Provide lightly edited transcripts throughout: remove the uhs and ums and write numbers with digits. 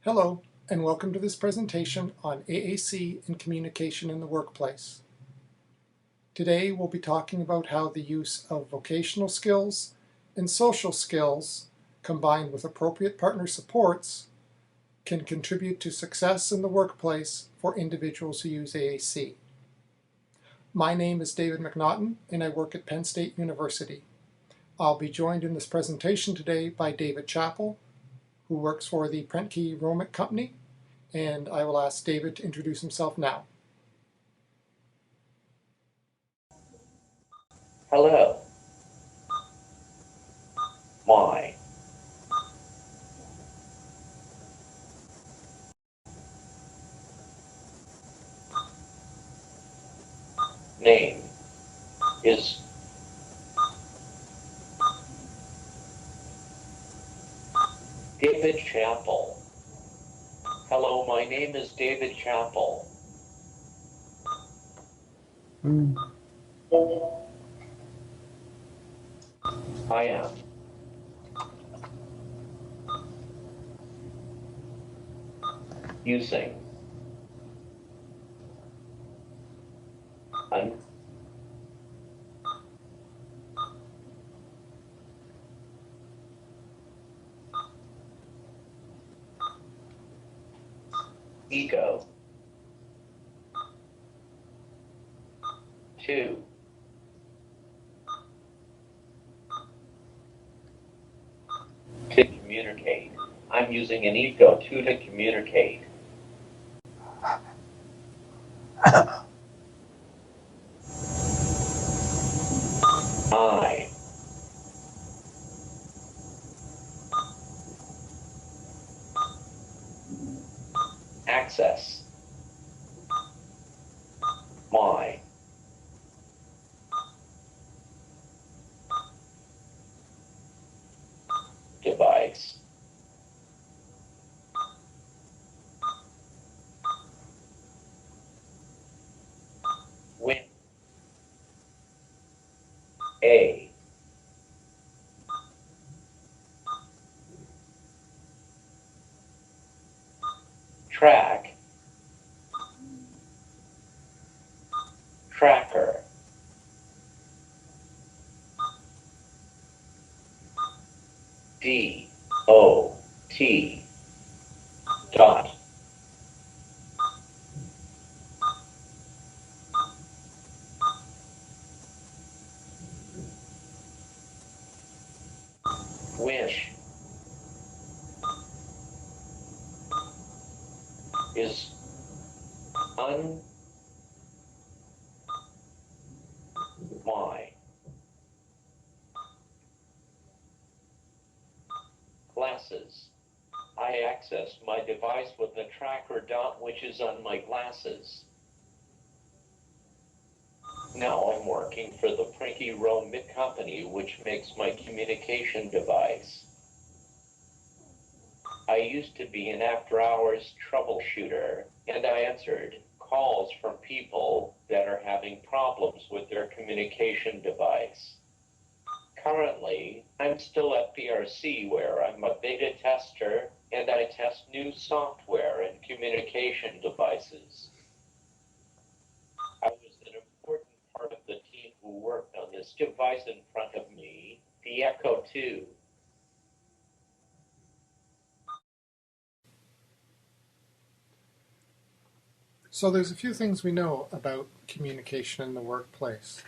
Hello, and welcome to this presentation on AAC and communication in the workplace. Today we'll be talking about how the use of vocational skills and social skills, combined with appropriate partner supports, can contribute to success in the workplace for individuals who use AAC. My name is David McNaughton, and I work at Penn State University. I'll be joined in this presentation today by David Chapple, who works for the Prentke-Romich COmpany, and I will ask David to introduce himself now. Hello. My name is David Chapple. Hello, my name is David Chapple. I am using an ego to communicate. I'm using an ego to communicate. I access my device when a track tracker D-O-T dot wish is my glasses. I access my device with the tracker dot which is on my glasses. Now I'm working for the Prentke-Romich COmpany, which makes my communication device. I used to be an after-hours troubleshooter, and I answered calls from people that are having problems with their communication device. Currently, I'm still at PRC, where I'm a beta tester and I test new software and communication devices. I was an important part of the team who worked on this device in front of me, the Echo 2. So there's a few things we know about communication in the workplace.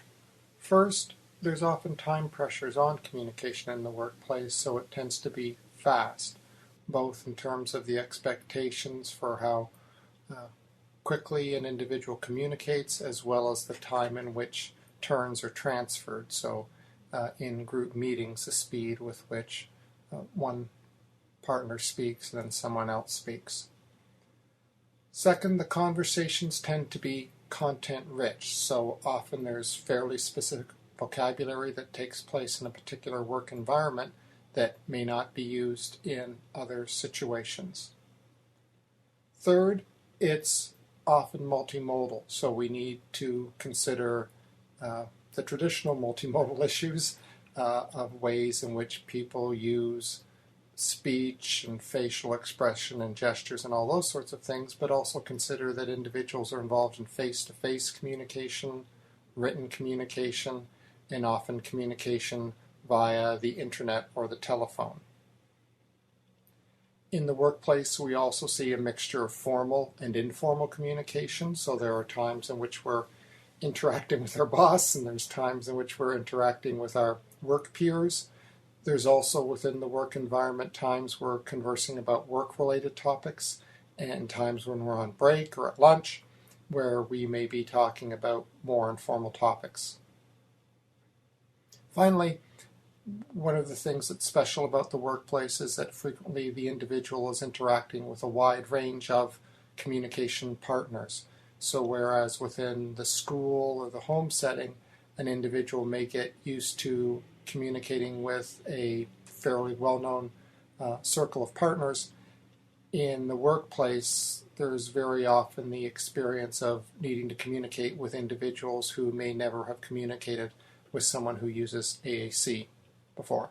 First, there's often time pressures on communication in the workplace, so it tends to be fast, both in terms of the expectations for how quickly an individual communicates, as well as the time in which turns are transferred. So in group meetings, the speed with which one partner speaks and then someone else speaks. Second, the conversations tend to be content-rich, so often there's fairly specific vocabulary that takes place in a particular work environment that may not be used in other situations. Third, it's often multimodal, so we need to consider the traditional multimodal issues of ways in which people use speech and facial expression and gestures and all those sorts of things, but also consider that individuals are involved in face-to-face communication, written communication, and often communication via the internet or the telephone. In the workplace, we also see a mixture of formal and informal communication. So there are times in which we're interacting with our boss, and there's times in which we're interacting with our work peers. There's also within the work environment times we're conversing about work-related topics, and times when we're on break or at lunch where we may be talking about more informal topics. Finally, one of the things that's special about the workplace is that frequently the individual is interacting with a wide range of communication partners. So whereas within the school or the home setting, an individual may get used to communicating with a fairly well-known circle of partners, in the workplace there's very often the experience of needing to communicate with individuals who may never have communicated with someone who uses AAC before.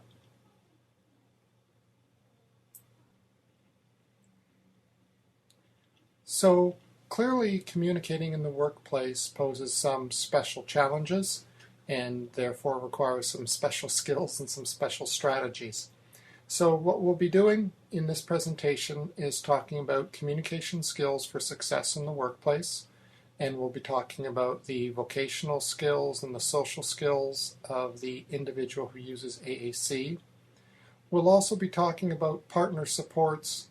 So clearly communicating in the workplace poses some special challenges and therefore requires some special skills and some special strategies. So what we'll be doing in this presentation is talking about communication skills for success in the workplace, and we'll be talking about the vocational skills and the social skills of the individual who uses AAC. We'll also be talking about partner supports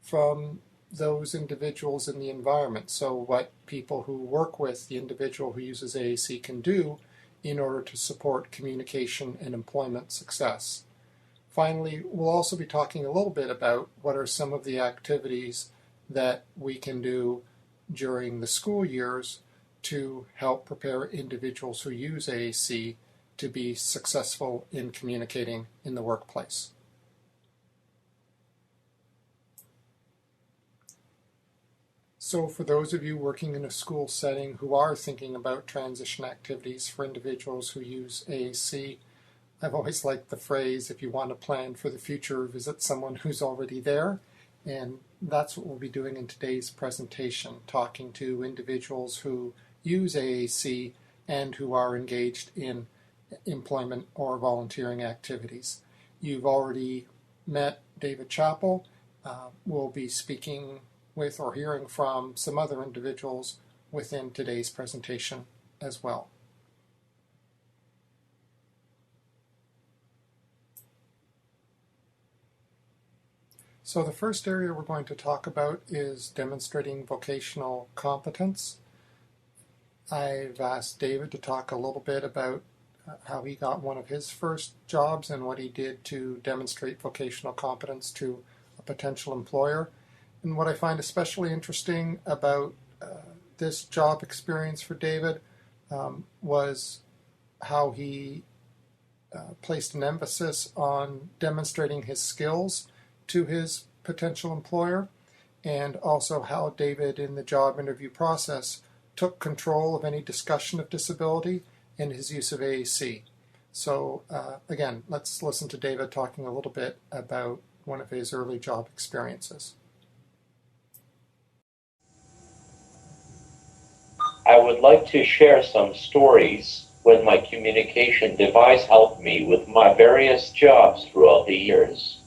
from those individuals in the environment, so what people who work with the individual who uses AAC can do in order to support communication and employment success. Finally, we'll also be talking a little bit about what are some of the activities that we can do during the school years to help prepare individuals who use AAC to be successful in communicating in the workplace. So for those of you working in a school setting who are thinking about transition activities for individuals who use AAC, I've always liked the phrase, if you want to plan for the future, visit someone who's already there. And that's what we'll be doing in today's presentation, talking to individuals who use AAC and who are engaged in employment or volunteering activities. You've already met David Chapple. We'll be speaking with or hearing from some other individuals within today's presentation as well. So the first area we're going to talk about is demonstrating vocational competence. I've asked David to talk a little bit about how he got one of his first jobs and what he did to demonstrate vocational competence to a potential employer. And what I find especially interesting about this job experience for David was how he placed an emphasis on demonstrating his skills to his potential employer, and also how David in the job interview process took control of any discussion of disability and his use of AAC. So again, let's listen to David talking a little bit about one of his early job experiences. I would like to share some stories when my communication device helped me with my various jobs throughout the years.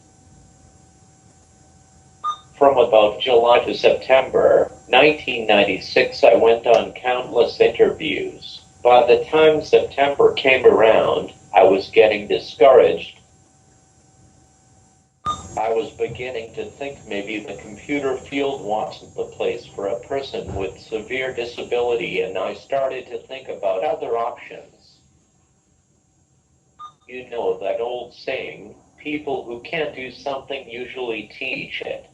From about July to September 1996, I went on countless interviews. By the time September came around, I was getting discouraged. I was beginning to think maybe the computer field wasn't the place for a person with severe disability, and I started to think about other options. You know that old saying, people who can't do something usually teach it.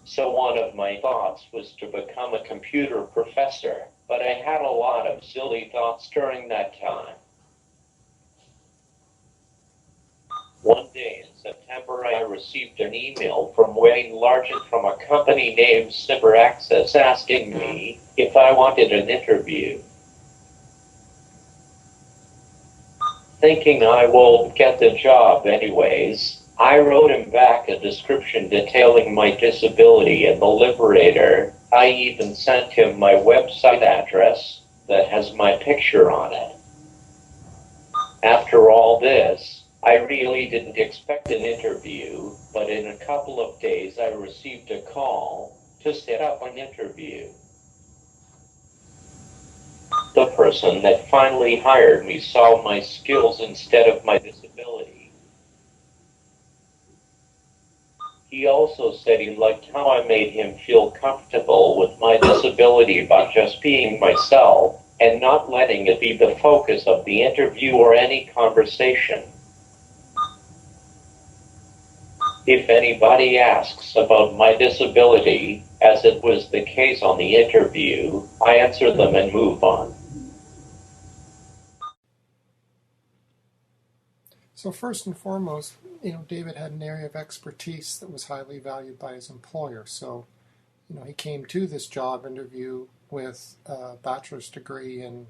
So one of my thoughts was to become a computer professor, but I had a lot of silly thoughts during that time. One day in September, I received an email from Wayne Largent from a company named Cyber Access asking me if I wanted an interview. Thinking I will get the job anyways, I wrote him back a description detailing my disability in the Liberator. I even sent him my website address that has my picture on it. After all this, I really didn't expect an interview, but in a couple of days I received a call to set up an interview. The person that finally hired me saw my skills instead of my disability. He also said he liked how I made him feel comfortable with my disability by just being myself and not letting it be the focus of the interview or any conversation. If anybody asks about my disability, as it was the case on the interview, I answer them and move on. So first and foremost, David had an area of expertise that was highly valued by his employer. So, he came to this job interview with a bachelor's degree in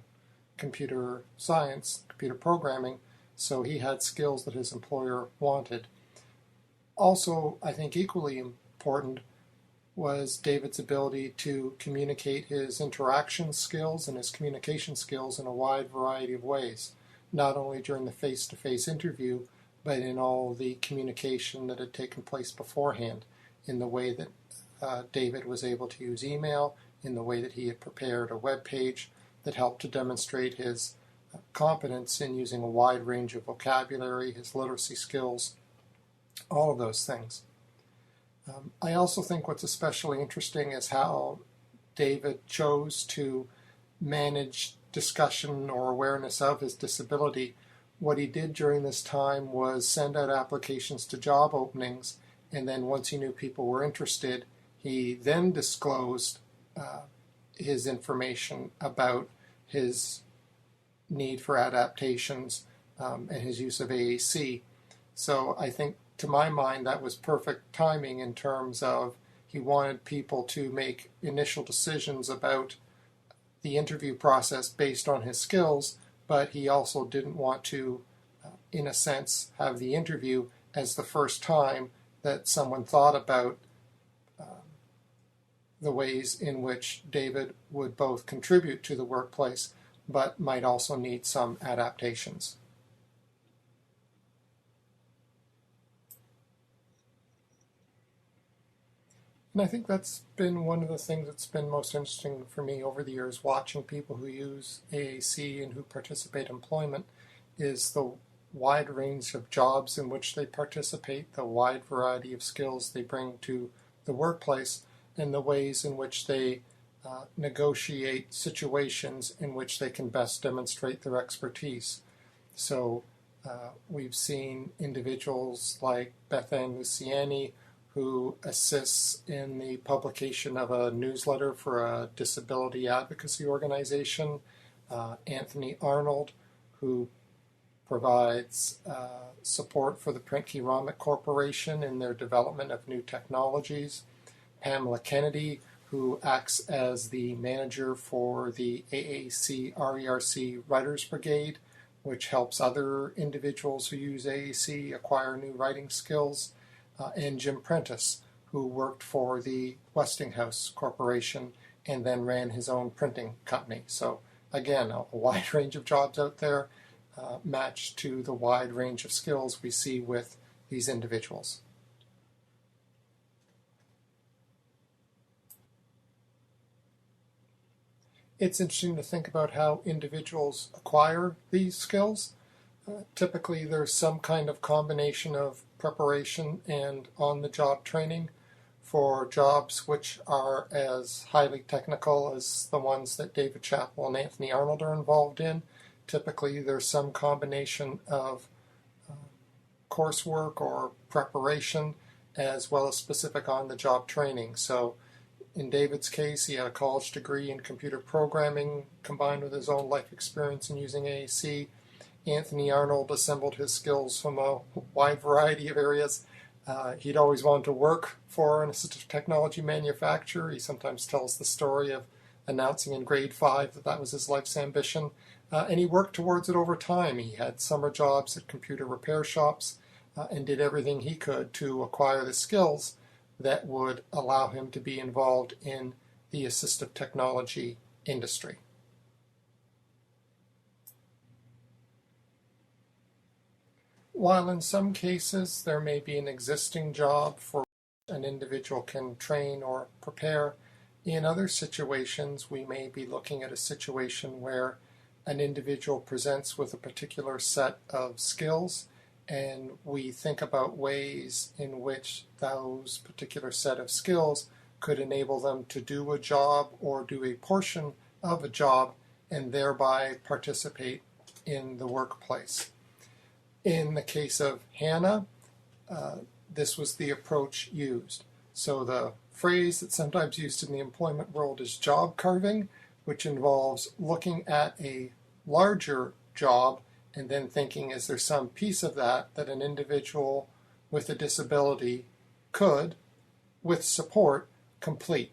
computer science, computer programming, so he had skills that his employer wanted. Also, I think equally important was David's ability to communicate his interaction skills and his communication skills in a wide variety of ways, not only during the face-to-face interview, but in all the communication that had taken place beforehand, in the way that David was able to use email, in the way that he had prepared a web page that helped to demonstrate his competence in using a wide range of vocabulary, his literacy skills, all of those things. I also think what's especially interesting is how David chose to manage discussion or awareness of his disability. What he did during this time was send out applications to job openings, and then once he knew people were interested, he then disclosed his information about his need for adaptations and his use of AAC. So I think, to my mind, that was perfect timing in terms of he wanted people to make initial decisions about the interview process based on his skills, but he also didn't want to, in a sense, have the interview as the first time that someone thought about the ways in which David would both contribute to the workplace, but might also need some adaptations. And I think that's been one of the things that's been most interesting for me over the years, watching people who use AAC and who participate in employment, is the wide range of jobs in which they participate, the wide variety of skills they bring to the workplace, and the ways in which they negotiate situations in which they can best demonstrate their expertise. So we've seen individuals like Beth Ann Luciani, who assists in the publication of a newsletter for a disability advocacy organization, Anthony Arnold, who provides support for the Prentke-Romich Corporation in their development of new technologies, Pamela Kennedy, who acts as the manager for the AAC RERC Writers Brigade, which helps other individuals who use AAC acquire new writing skills, and Jim Prentice, who worked for the Westinghouse Corporation and then ran his own printing company. So again, a wide range of jobs out there matched to the wide range of skills we see with these individuals. It's interesting to think about how individuals acquire these skills. Typically, there's some kind of combination of preparation and on-the-job training for jobs which are as highly technical as the ones that David Chapple and Anthony Arnold are involved in. Typically, there's some combination of coursework or preparation as well as specific on-the-job training. So in David's case, he had a college degree in computer programming combined with his own life experience in using AAC. Anthony Arnold assembled his skills from a wide variety of areas. He'd always wanted to work for an assistive technology manufacturer. He sometimes tells the story of announcing in grade 5 that that was his life's ambition. And he worked towards it over time. He had summer jobs at computer repair shops and did everything he could to acquire the skills that would allow him to be involved in the assistive technology industry. While in some cases there may be an existing job for which an individual can train or prepare, in other situations we may be looking at a situation where an individual presents with a particular set of skills, and we think about ways in which those particular set of skills could enable them to do a job or do a portion of a job and thereby participate in the workplace. In the case of Hannah, this was the approach used. So the phrase that's sometimes used in the employment world is job carving, which involves looking at a larger job and then thinking, is there some piece of that an individual with a disability could, with support, complete?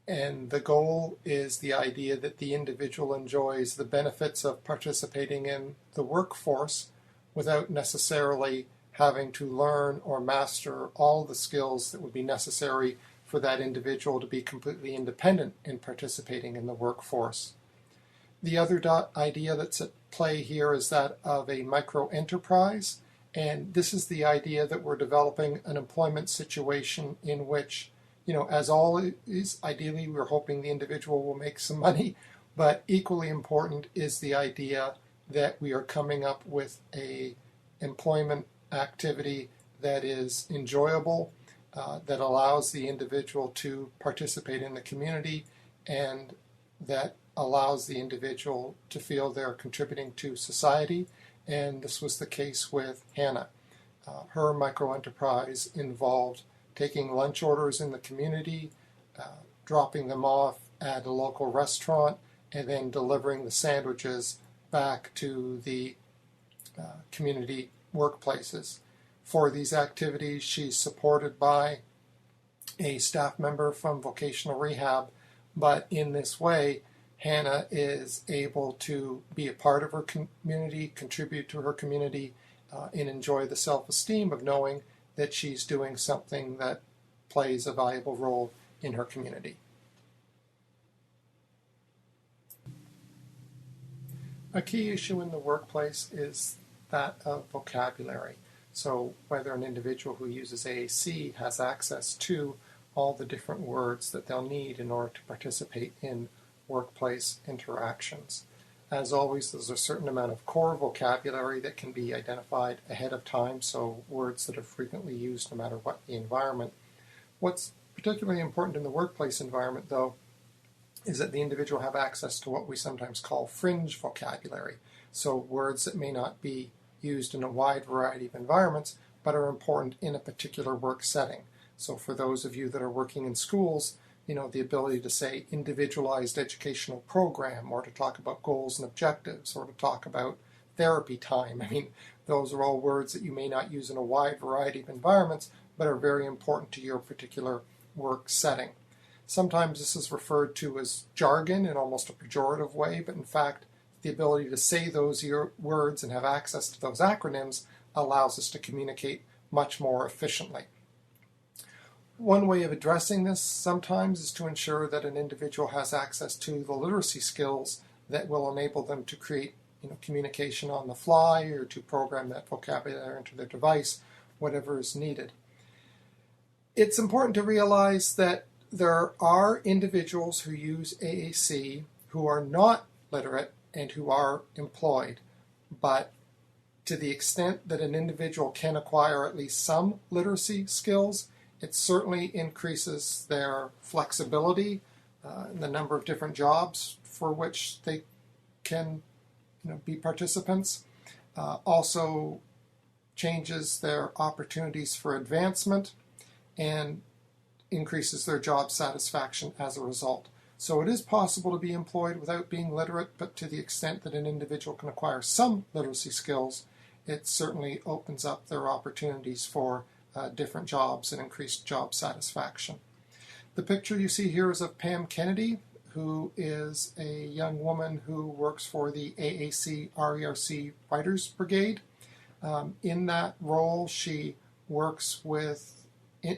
And the goal is the idea that the individual enjoys the benefits of participating in the workforce without necessarily having to learn or master all the skills that would be necessary for that individual to be completely independent in participating in the workforce. The other idea that's at play here is that of a micro-enterprise, and this is the idea that we're developing an employment situation in which, as all is, ideally we're hoping the individual will make some money, but equally important is the idea that we are coming up with a employment activity that is enjoyable, that allows the individual to participate in the community, and that allows the individual to feel they're contributing to society. And this was the case with Hannah. Her microenterprise involved taking lunch orders in the community, dropping them off at a local restaurant, and then delivering the sandwiches back to the community workplaces. For these activities, she's supported by a staff member from vocational rehab, but in this way, Hannah is able to be a part of her community, contribute to her community, and enjoy the self-esteem of knowing that she's doing something that plays a valuable role in her community. A key issue in the workplace is that of vocabulary. So whether an individual who uses AAC has access to all the different words that they'll need in order to participate in workplace interactions. As always, there's a certain amount of core vocabulary that can be identified ahead of time, so words that are frequently used no matter what the environment. What's particularly important in the workplace environment, though, is that the individual have access to what we sometimes call fringe vocabulary, so words that may not be used in a wide variety of environments, but are important in a particular work setting. So for those of you that are working in schools, the ability to say individualized educational program, or to talk about goals and objectives, or to talk about therapy time. Those are all words that you may not use in a wide variety of environments, but are very important to your particular work setting. Sometimes this is referred to as jargon in almost a pejorative way, but in fact, the ability to say those words and have access to those acronyms allows us to communicate much more efficiently. One way of addressing this sometimes is to ensure that an individual has access to the literacy skills that will enable them to create communication on the fly, or to program that vocabulary into their device, whatever is needed. It's important to realize that there are individuals who use AAC who are not literate and who are employed, but to the extent that an individual can acquire at least some literacy skills, it certainly increases their flexibility in the number of different jobs for which they can be participants. Also changes their opportunities for advancement and increases their job satisfaction as a result. So it is possible to be employed without being literate, but to the extent that an individual can acquire some literacy skills, it certainly opens up their opportunities for different jobs and increased job satisfaction. The picture you see here is of Pam Kennedy, who is a young woman who works for the AAC RERC Writers Brigade. In that role, she works with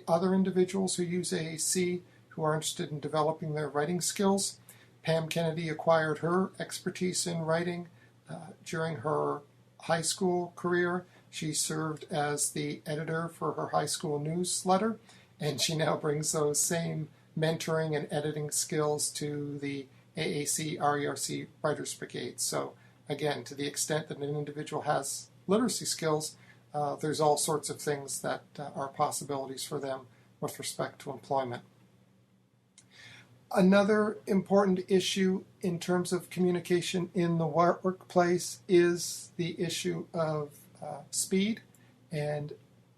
other individuals who use AAC who are interested in developing their writing skills. Pam Kennedy acquired her expertise in writing during her high school career. She served as the editor for her high school newsletter, and she now brings those same mentoring and editing skills to the AAC RERC Writers Brigade. So again, to the extent that an individual has literacy skills, there's all sorts of things that are possibilities for them with respect to employment. Another important issue in terms of communication in the workplace is the issue of speed, and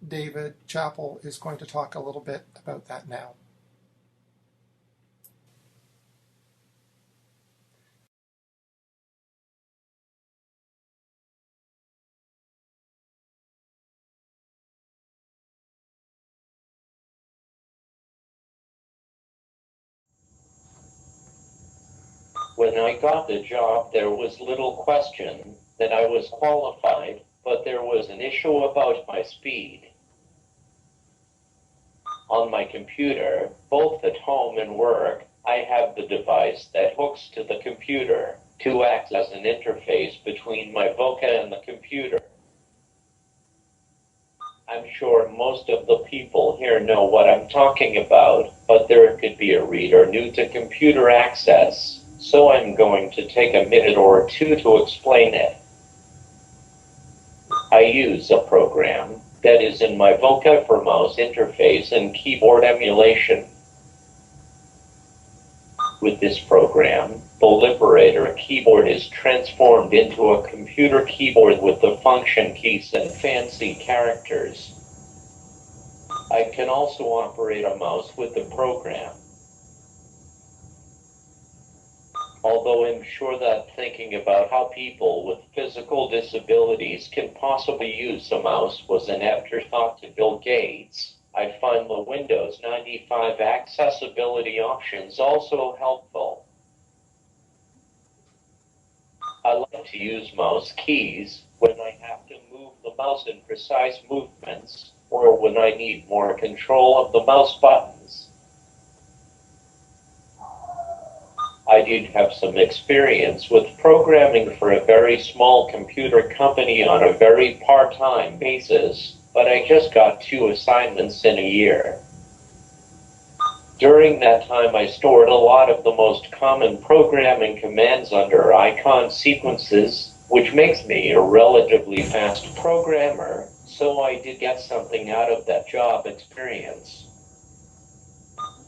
David Chapple is going to talk a little bit about that now. When I got the job, there was little question that I was qualified, but there was an issue about my speed. On my computer, both at home and work, I have the device that hooks to the computer to act as an interface between my Voca and the computer. I'm sure most of the people here know what I'm talking about, but there could be a reader new to computer access. So I'm going to take a minute or two to explain it. I use a program that is in my Voca for mouse interface and keyboard emulation. With this program, the Liberator keyboard is transformed into a computer keyboard with the function keys and fancy characters. I can also operate a mouse with the program. Although I'm sure that thinking about how people with physical disabilities can possibly use a mouse was an afterthought to Bill Gates, I find the Windows 95 accessibility options also helpful. I like to use mouse keys when I have to move the mouse in precise movements, or when I need more control of the mouse buttons. I did have some experience with programming for a very small computer company on a very part-time basis, but I just got 2 assignments in a year. During that time, I stored a lot of the most common programming commands under icon sequences, which makes me a relatively fast programmer, so I did get something out of that job experience.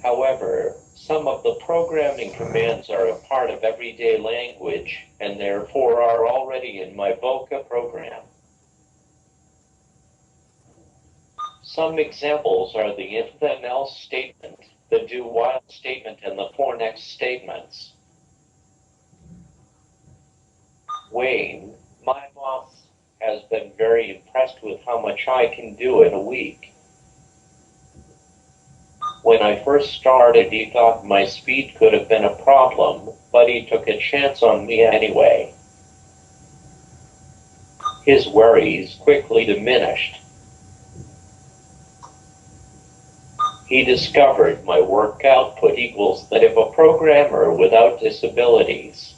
However, some of the programming commands are a part of everyday language and therefore are already in my Voca program. Some examples are the if then else statement, the do while statement, and the for next statements. Wayne, my boss, has been very impressed with how much I can do in a week. When I first started, he thought my speed could have been a problem, but he took a chance on me anyway. His worries quickly diminished. He discovered my work output equals that of a programmer without disabilities.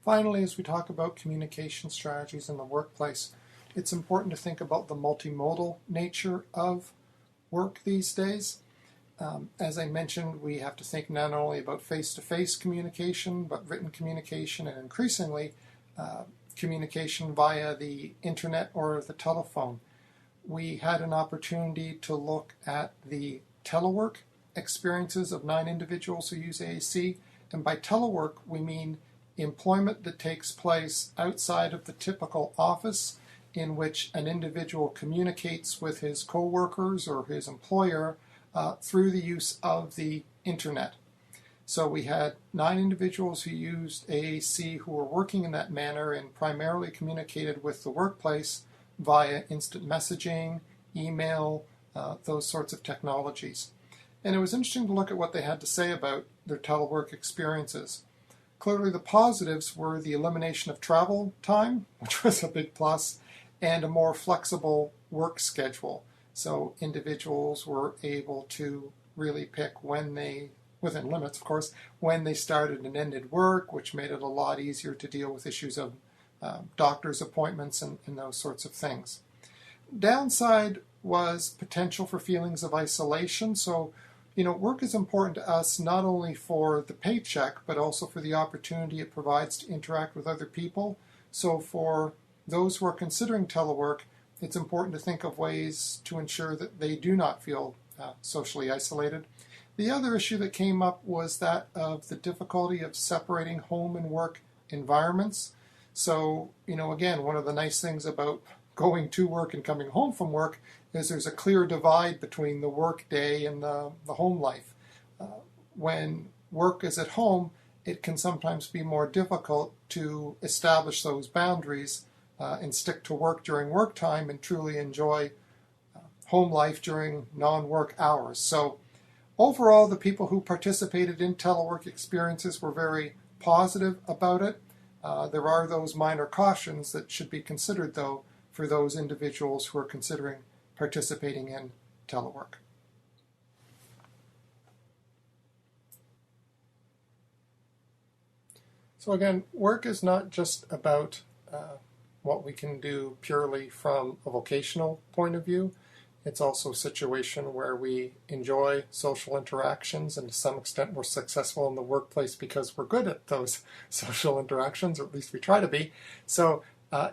Finally, as we talk about communication strategies in the workplace, it's important to think about the multimodal nature of work these days. As I mentioned, we have to think not only about face-to-face communication, but written communication, and increasingly communication via the internet or the telephone. We had an opportunity to look at the telework experiences of 9 individuals who use AAC, and by telework we mean employment that takes place outside of the typical office, in which an individual communicates with his coworkers or his employer through the use of the internet. So we had 9 individuals who used AAC who were working in that manner and primarily communicated with the workplace via instant messaging, email, those sorts of technologies. And it was interesting to look at what they had to say about their telework experiences. Clearly the positives were the elimination of travel time, which was a big plus, and a more flexible work schedule. So individuals were able to really pick when they, within limits of course, when they started and ended work, which made it a lot easier to deal with issues of doctor's appointments and those sorts of things. Downside was potential for feelings of isolation. So, work is important to us not only for the paycheck, but also for the opportunity it provides to interact with other people. So for those who are considering telework, it's important to think of ways to ensure that they do not feel socially isolated. The other issue that came up was that of the difficulty of separating home and work environments. So, again, one of the nice things about going to work and coming home from work is there's a clear divide between the work day and the home life. When work is at home, it can sometimes be more difficult to establish those boundaries and stick to work during work time and truly enjoy home life during non-work hours. So overall, the people who participated in telework experiences were very positive about it. There are those minor cautions that should be considered, though, for those individuals who are considering participating in telework. So again, work is not just about what we can do purely from a vocational point of view. It's also a situation where we enjoy social interactions, and to some extent we're successful in the workplace because we're good at those social interactions, or at least we try to be. So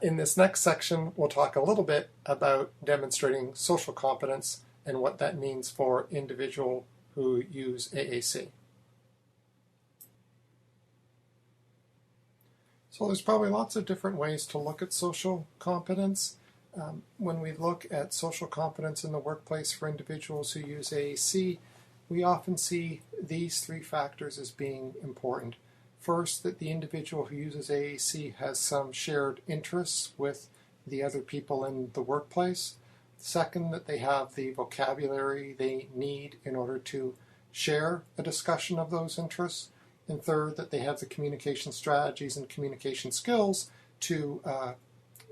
in this next section, we'll talk a little bit about demonstrating social competence and what that means for individuals who use AAC. So there's probably lots of different ways to look at social competence. When we look at social competence in the workplace for individuals who use AAC, we often see these three factors as being important. First, that the individual who uses AAC has some shared interests with the other people in the workplace. Second, that they have the vocabulary they need in order to share a discussion of those interests. And third, that they have the communication strategies and communication skills to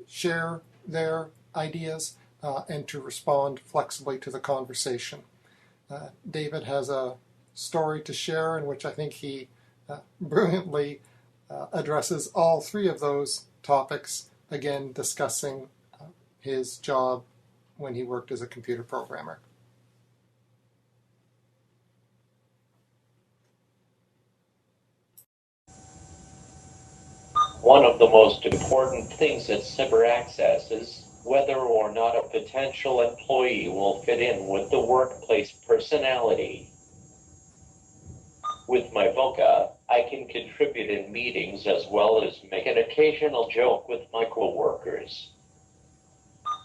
share their ideas and to respond flexibly to the conversation. David has a story to share in which I think he brilliantly addresses all three of those topics, again discussing his job when he worked as a computer programmer. One of the most important things at cyber access is whether or not a potential employee will fit in with the workplace personality. With my Voca, I can contribute in meetings as well as make an occasional joke with my coworkers.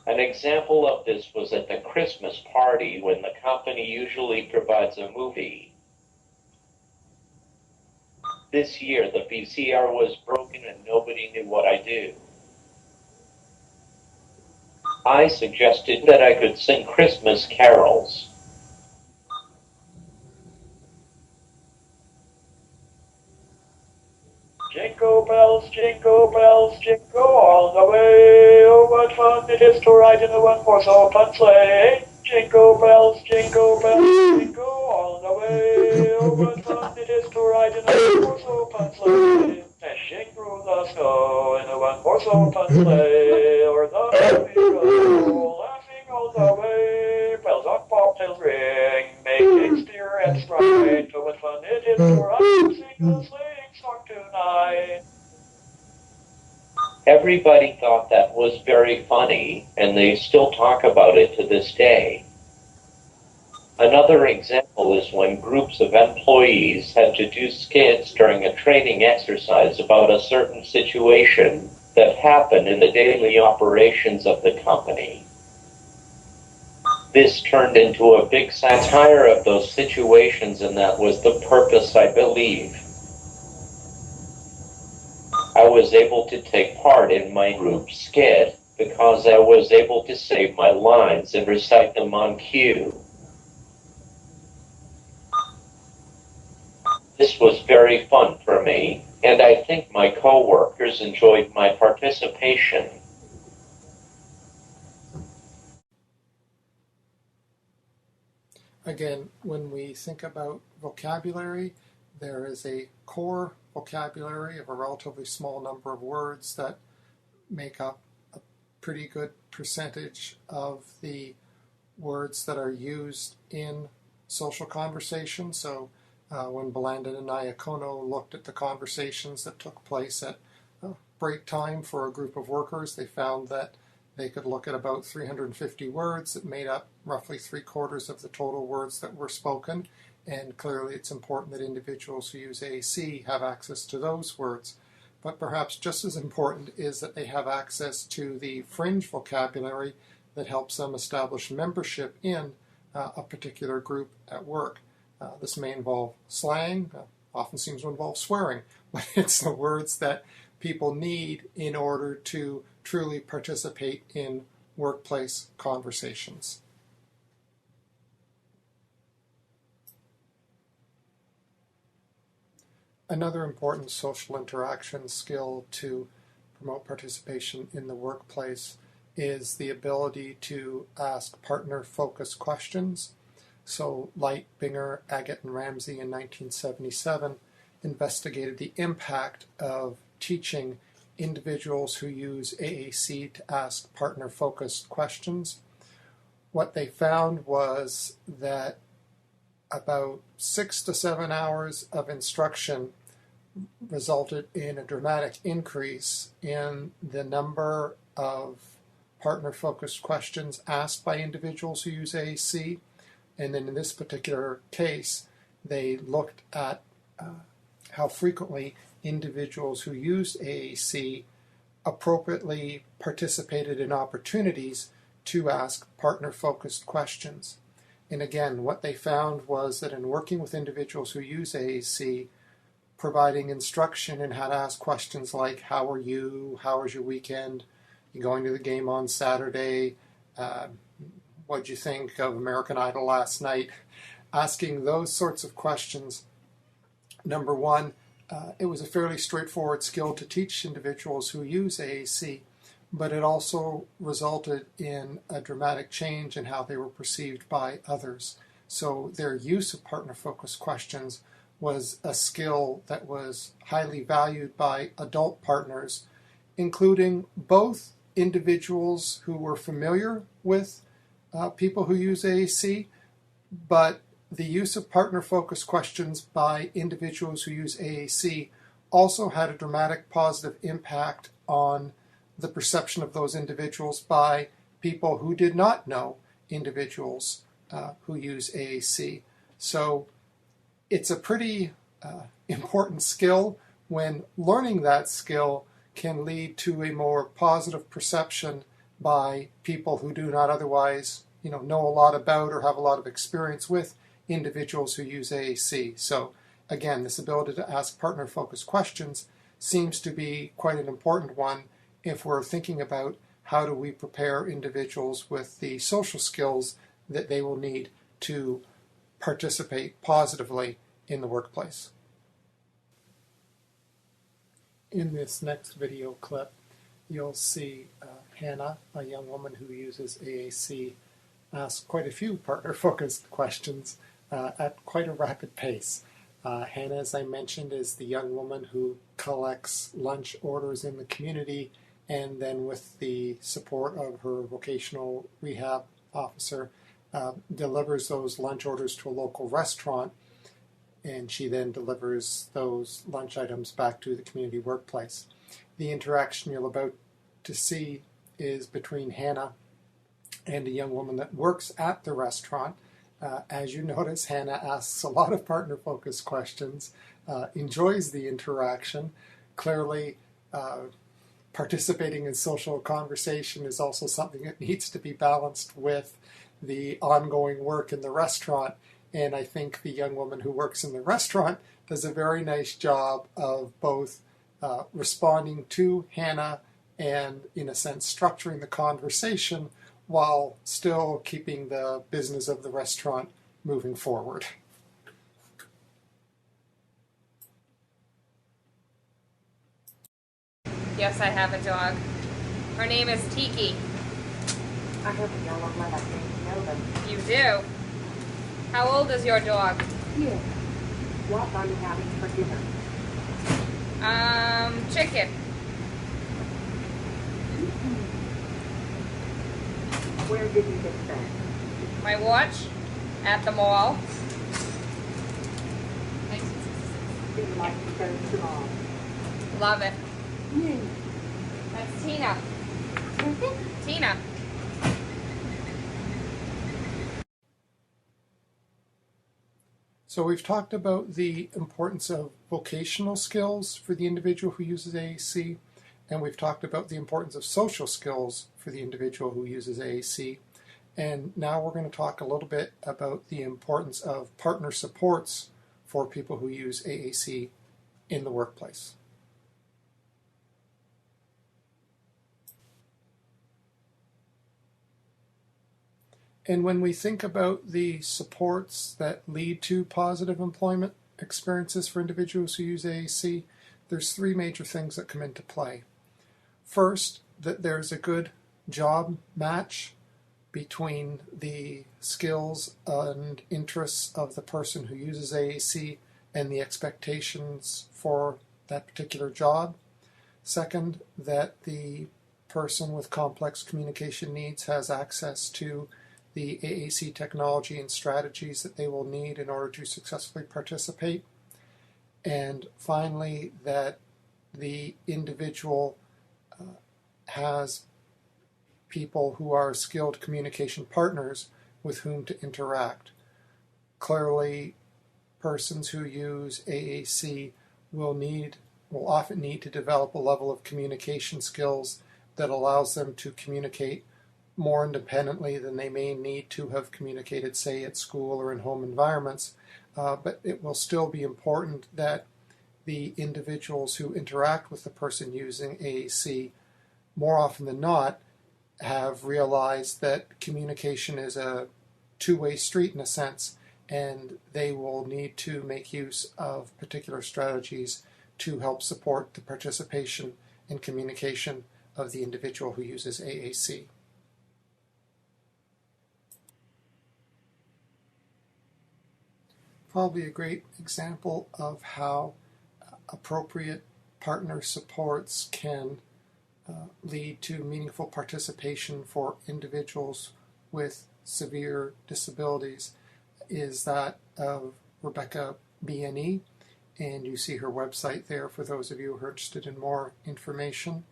An example of this was at the Christmas party when the company usually provides a movie. This year the VCR was broken and nobody knew what I do. I suggested that I could sing Christmas carols. Jingle bells, jingle all the way. Oh, what fun it is to ride in a one-horse open sleigh. Jingle bells, jingle all the way. Oh, what fun it is to ride in a one-horse open sleigh. Dashing through the snow in a one-horse open sleigh. O'er the happy road, laughing all the way. Bells on bobtails ring, making steer and stride. Oh, what fun it is to ride and sing a sleighing song tonight. Everybody thought that was very funny, and they still talk about it to this day. Another example is when groups of employees had to do skits during a training exercise about a certain situation that happened in the daily operations of the company. This turned into a big satire of those situations, and that was the purpose, I believe. I was able to take part in my group skit because I was able to save my lines and recite them on cue. This was very fun for me, and I think my coworkers enjoyed my participation. Again, when we think about vocabulary, there is a core vocabulary of a relatively small number of words that make up a pretty good percentage of the words that are used in social conversation. So when Belandon and Iacono looked at the conversations that took place at break time for a group of workers, they found that they could look at about 350 words that made up roughly 3/4 of the total words that were spoken. And clearly it's important that individuals who use AAC have access to those words. But perhaps just as important is that they have access to the fringe vocabulary that helps them establish membership in a particular group at work. This may involve slang, often seems to involve swearing, but it's the words that people need in order to truly participate in workplace conversations. Another important social interaction skill to promote participation in the workplace is the ability to ask partner-focused questions. So Light, Binger, Agate, and Ramsey in 1977 investigated the impact of teaching individuals who use AAC to ask partner-focused questions. What they found was that about 6 to 7 hours of instruction resulted in a dramatic increase in the number of partner-focused questions asked by individuals who use AAC. And then in this particular case, they looked at how frequently individuals who used AAC appropriately participated in opportunities to ask partner-focused questions. And again, what they found was that in working with individuals who use AAC, providing instruction in how to ask questions like, how are you, how was your weekend, you going to the game on Saturday, what'd you think of American Idol last night, asking those sorts of questions. Number one, it was a fairly straightforward skill to teach individuals who use AAC, but it also resulted in a dramatic change in how they were perceived by others. So their use of partner-focused questions was a skill that was highly valued by adult partners, including both individuals who were familiar with people who use AAC, but the use of partner-focused questions by individuals who use AAC also had a dramatic positive impact on the perception of those individuals by people who did not know individuals who use AAC. So it's a pretty important skill. When learning that skill can lead to a more positive perception by people who do not otherwise know a lot about or have a lot of experience with individuals who use AAC. So again, this ability to ask partner-focused questions seems to be quite an important one if we're thinking about how do we prepare individuals with the social skills that they will need to participate positively in the workplace. In this next video clip, you'll see Hannah, a young woman who uses AAC, ask quite a few partner-focused questions at quite a rapid pace. Hannah, as I mentioned, is the young woman who collects lunch orders in the community and then with the support of her vocational rehab officer delivers those lunch orders to a local restaurant, and she then delivers those lunch items back to the community workplace. The interaction you're about to see is between Hannah and a young woman that works at the restaurant. As you notice, Hannah asks a lot of partner-focused questions, enjoys the interaction. Clearly, participating in social conversation is also something that needs to be balanced with the ongoing work in the restaurant. And I think the young woman who works in the restaurant does a very nice job of both responding to Hannah and, in a sense, structuring the conversation while still keeping the business of the restaurant moving forward. Yes, I have a dog. Her name is Tiki. I hope y'all don't let us know them. You do? How old is your dog? Yeah. What are you having for dinner? Chicken. Where did you get that? My watch at the mall. Do you like to go to the mall? Love it. Yeah. That's Tina. Tina. So we've talked about the importance of vocational skills for the individual who uses AAC, and we've talked about the importance of social skills for the individual who uses AAC. And now we're going to talk a little bit about the importance of partner supports for people who use AAC in the workplace. And when we think about the supports that lead to positive employment experiences for individuals who use AAC, there's three major things that come into play. First, that there's a good job match between the skills and interests of the person who uses AAC and the expectations for that particular job. Second, that the person with complex communication needs has access to the AAC technology and strategies that they will need in order to successfully participate. And finally, that the individual has people who are skilled communication partners with whom to interact. Clearly, persons who use AAC will often need to develop a level of communication skills that allows them to communicate more independently than they may need to have communicated, say, at school or in home environments. But it will still be important that the individuals who interact with the person using AAC, more often than not, have realized that communication is a two-way street in a sense, and they will need to make use of particular strategies to help support the participation and communication of the individual who uses AAC. Probably a great example of how appropriate partner supports can lead to meaningful participation for individuals with severe disabilities is that of Rebecca BNE, and you see her website there for those of you who are interested in more information.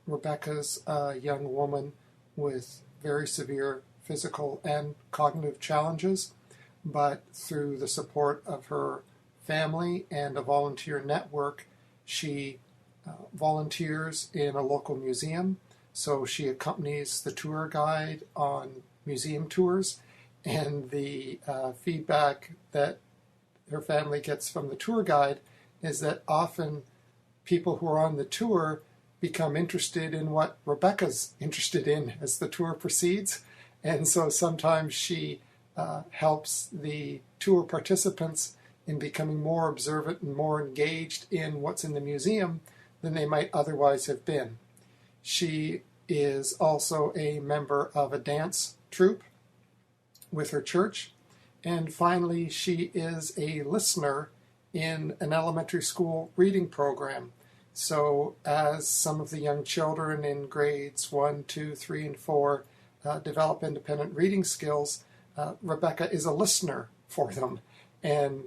Rebecca's a young woman with very severe physical and cognitive challenges, but through the support of her family and a volunteer network, she volunteers in a local museum. So she accompanies the tour guide on museum tours, and the feedback that her family gets from the tour guide is that often people who are on the tour become interested in what Rebecca's interested in as the tour proceeds. And so sometimes she helps the tour participants in becoming more observant and more engaged in what's in the museum than they might otherwise have been. She is also a member of a dance troupe with her church. And finally, she is a listener in an elementary school reading program. So as some of the young children in grades 1, 2, 3, and 4 develop independent reading skills, Rebecca is a listener for them, and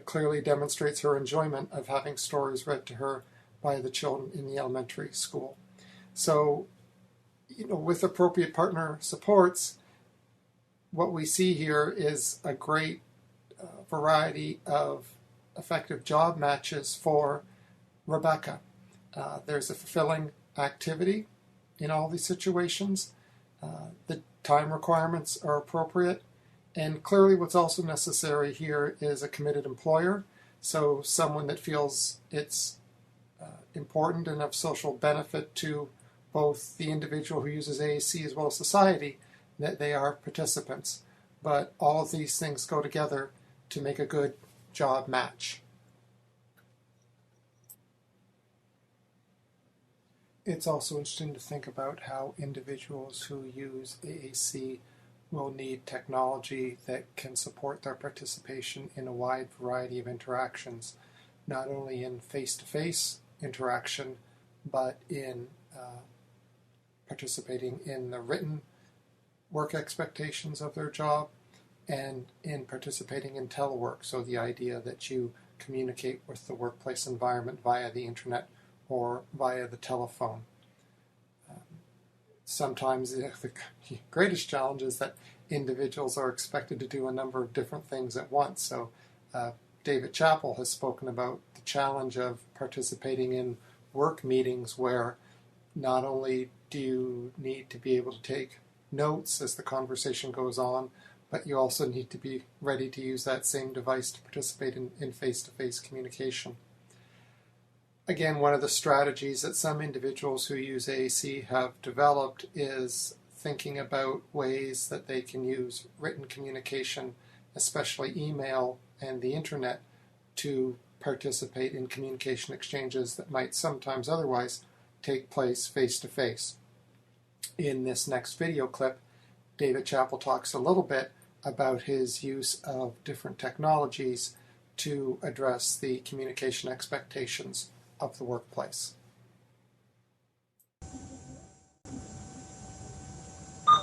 clearly demonstrates her enjoyment of having stories read to her by the children in the elementary school. So, with appropriate partner supports, what we see here is a great variety of effective job matches for Rebecca. There's a fulfilling activity in all these situations. The time requirements are appropriate, and clearly what's also necessary here is a committed employer, so someone that feels it's important and of social benefit to both the individual who uses AAC as well as society, that they are participants. But all of these things go together to make a good job match. It's also interesting to think about how individuals who use AAC will need technology that can support their participation in a wide variety of interactions, not only in face-to-face interaction, but in participating in the written work expectations of their job and in participating in telework. So the idea that you communicate with the workplace environment via the internet or via the telephone. Sometimes the greatest challenge is that individuals are expected to do a number of different things at once. So David Chapple has spoken about the challenge of participating in work meetings where not only do you need to be able to take notes as the conversation goes on, but you also need to be ready to use that same device to participate in face-to-face communication. Again, one of the strategies that some individuals who use AAC have developed is thinking about ways that they can use written communication, especially email and the internet, to participate in communication exchanges that might sometimes otherwise take place face-to-face. In this next video clip, David Chapple talks a little bit about his use of different technologies to address the communication expectations of the workplace.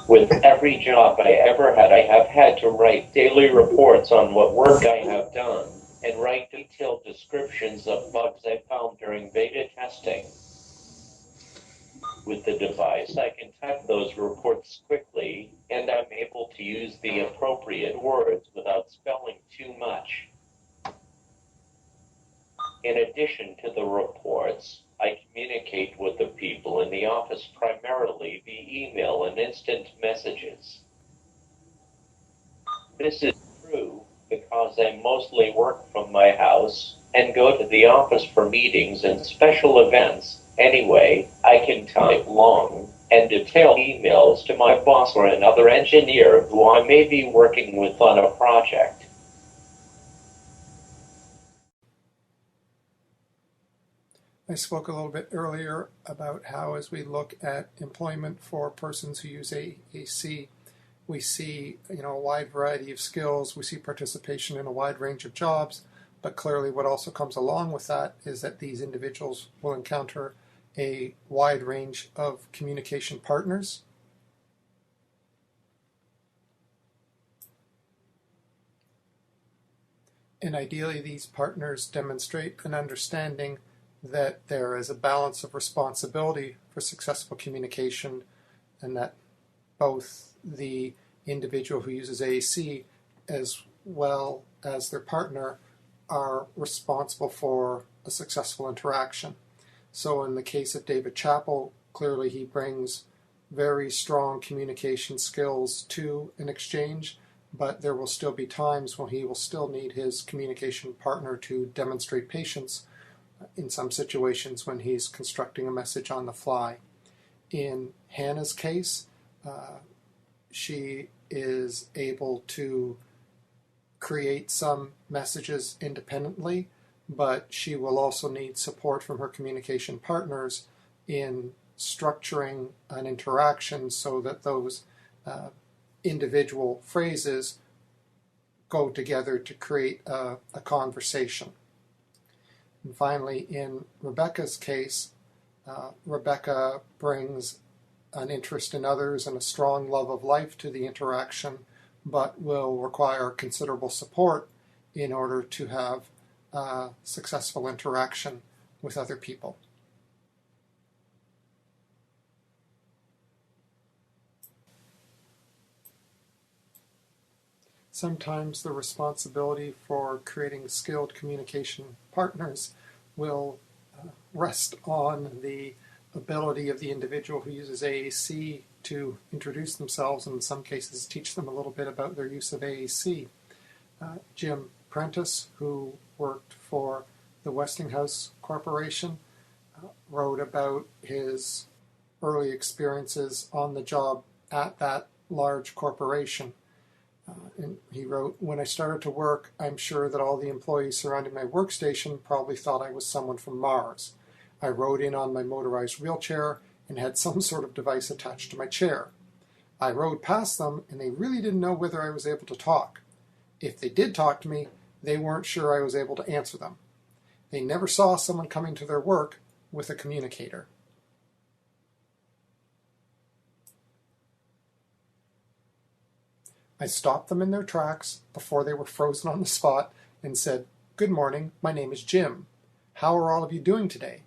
With every job I ever had, I have had to write daily reports on what work I have done and write detailed descriptions of bugs I found during beta testing. With the device, I can type those reports quickly, and I'm able to use the appropriate words without spelling too much. In addition to the reports, I communicate with the people in the office primarily via email and instant messages. This is true because I mostly work from my house and go to the office for meetings and special events. Anyway, I can type long and detailed emails to my boss or another engineer who I may be working with on a project. I spoke a little bit earlier about how as we look at employment for persons who use AAC, we see a wide variety of skills, we see participation in a wide range of jobs, but clearly what also comes along with that is that these individuals will encounter a wide range of communication partners. And ideally these partners demonstrate an understanding that there is a balance of responsibility for successful communication and that both the individual who uses AAC as well as their partner are responsible for a successful interaction. So in the case of David Chapple, clearly he brings very strong communication skills to an exchange, but there will still be times when he will still need his communication partner to demonstrate patience in some situations when he's constructing a message on the fly. In Hannah's case, she is able to create some messages independently, but she will also need support from her communication partners in structuring an interaction so that those individual phrases go together to create a conversation. And finally, in Rebecca's case, Rebecca brings an interest in others and a strong love of life to the interaction, but will require considerable support in order to have a successful interaction with other people. Sometimes the responsibility for creating skilled communication partners will rest on the ability of the individual who uses AAC to introduce themselves and in some cases teach them a little bit about their use of AAC. Jim Prentice, who worked for the Westinghouse Corporation, wrote about his early experiences on the job at that large corporation. And he wrote, "When I started to work, I'm sure that all the employees surrounding my workstation probably thought I was someone from Mars. I rode in on my motorized wheelchair and had some sort of device attached to my chair. I rode past them, and they really didn't know whether I was able to talk. If they did talk to me, they weren't sure I was able to answer them. They never saw someone coming to their work with a communicator." I stopped them in their tracks before they were frozen on the spot and said, "Good morning, my name is Jim. How are all of you doing today?"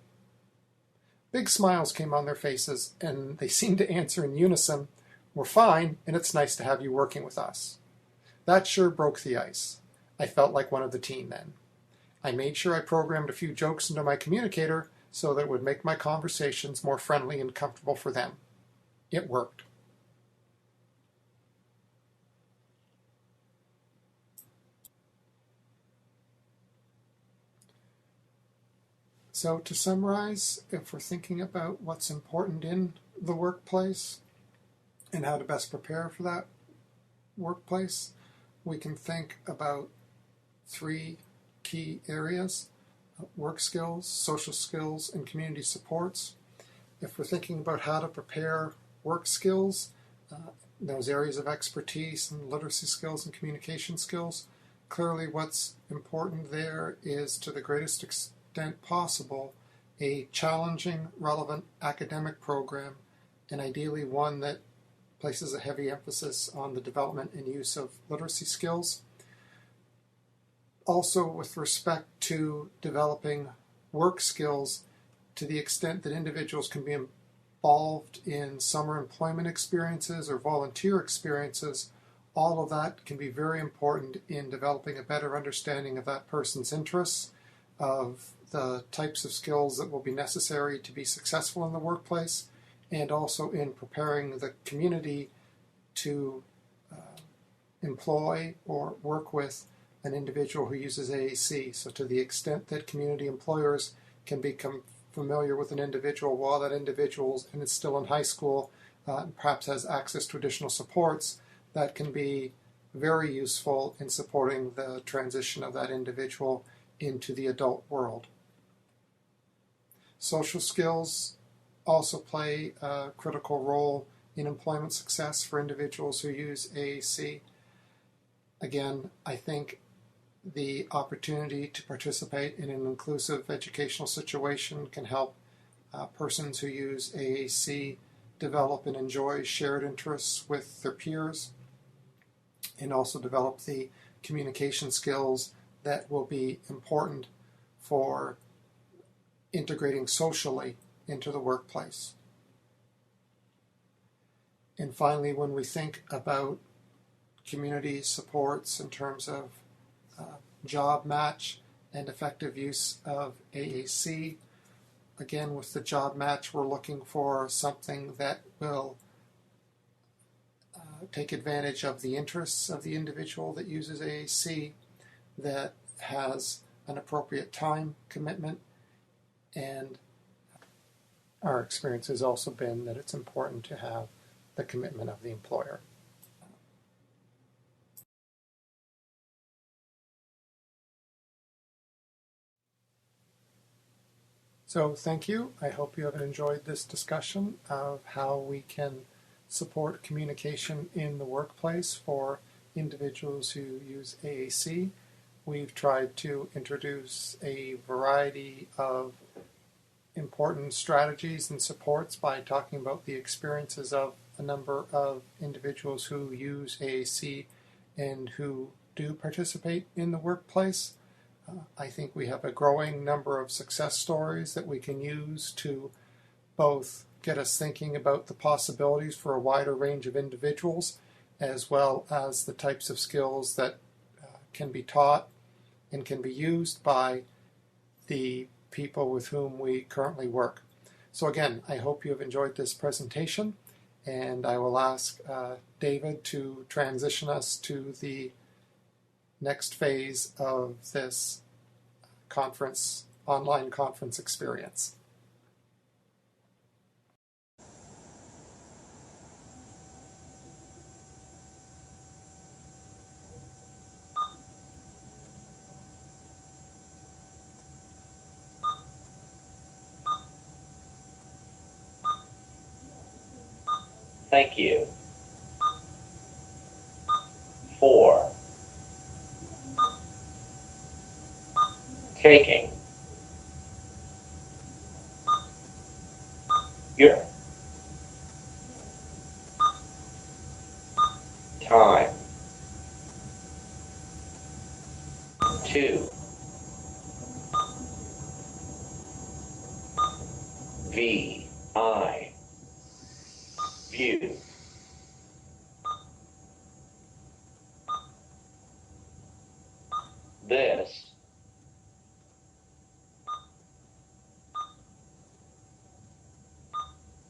Big smiles came on their faces, and they seemed to answer in unison, "We're fine, and it's nice to have you working with us." That sure broke the ice. I felt like one of the team then. I made sure I programmed a few jokes into my communicator so that it would make my conversations more friendly and comfortable for them. It worked. So to summarize, if we're thinking about what's important in the workplace and how to best prepare for that workplace, we can think about three key areas: work skills, social skills, and community supports. If we're thinking about how to prepare work skills, those areas of expertise and literacy skills and communication skills, clearly what's important there is, to the greatest extent possible, a challenging, relevant academic program, and ideally one that places a heavy emphasis on the development and use of literacy skills. Also, with respect to developing work skills, to the extent that individuals can be involved in summer employment experiences or volunteer experiences, all of that can be very important in developing a better understanding of that person's interests, of the types of skills that will be necessary to be successful in the workplace, and also in preparing the community to employ or work with an individual who uses AAC. So to the extent that community employers can become familiar with an individual while that individual is still in high school, and perhaps has access to additional supports, that can be very useful in supporting the transition of that individual into the adult world. Social skills also play a critical role in employment success for individuals who use AAC. Again, I think the opportunity to participate in an inclusive educational situation can help persons who use AAC develop and enjoy shared interests with their peers, and also develop the communication skills that will be important for integrating socially into the workplace. And finally, when we think about community supports in terms of job match and effective use of AAC, again, with the job match, we're looking for something that will take advantage of the interests of the individual that uses AAC, that has an appropriate time commitment, and our experience has also been that it's important to have the commitment of the employer. So thank you. I hope you have enjoyed this discussion of how we can support communication in the workplace for individuals who use AAC. We've tried to introduce a variety of important strategies and supports by talking about the experiences of a number of individuals who use AAC and who do participate in the workplace. I think we have a growing number of success stories that we can use to both get us thinking about the possibilities for a wider range of individuals, as well as the types of skills that can be taught and can be used by the people with whom we currently work. So again, I hope you have enjoyed this presentation, and I will ask David to transition us to the next phase of this conference, online conference experience. Thank you. 4. Taking. Your. Time. 2. V-I. View. This.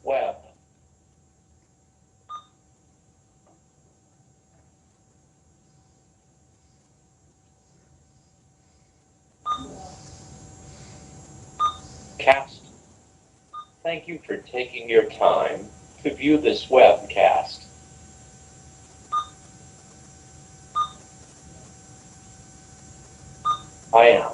Web. Cast. Thank you for taking your time to view this webcast. I am.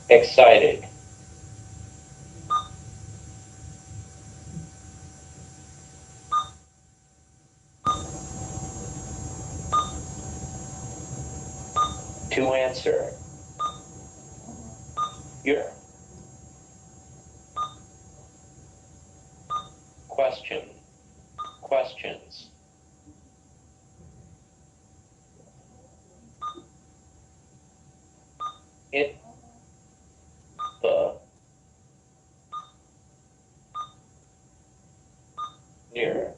Excited. To answer. Your. Question. Questions. It. The. Near.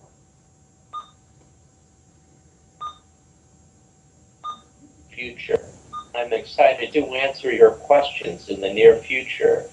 Future. I'm excited to answer your questions in the near future.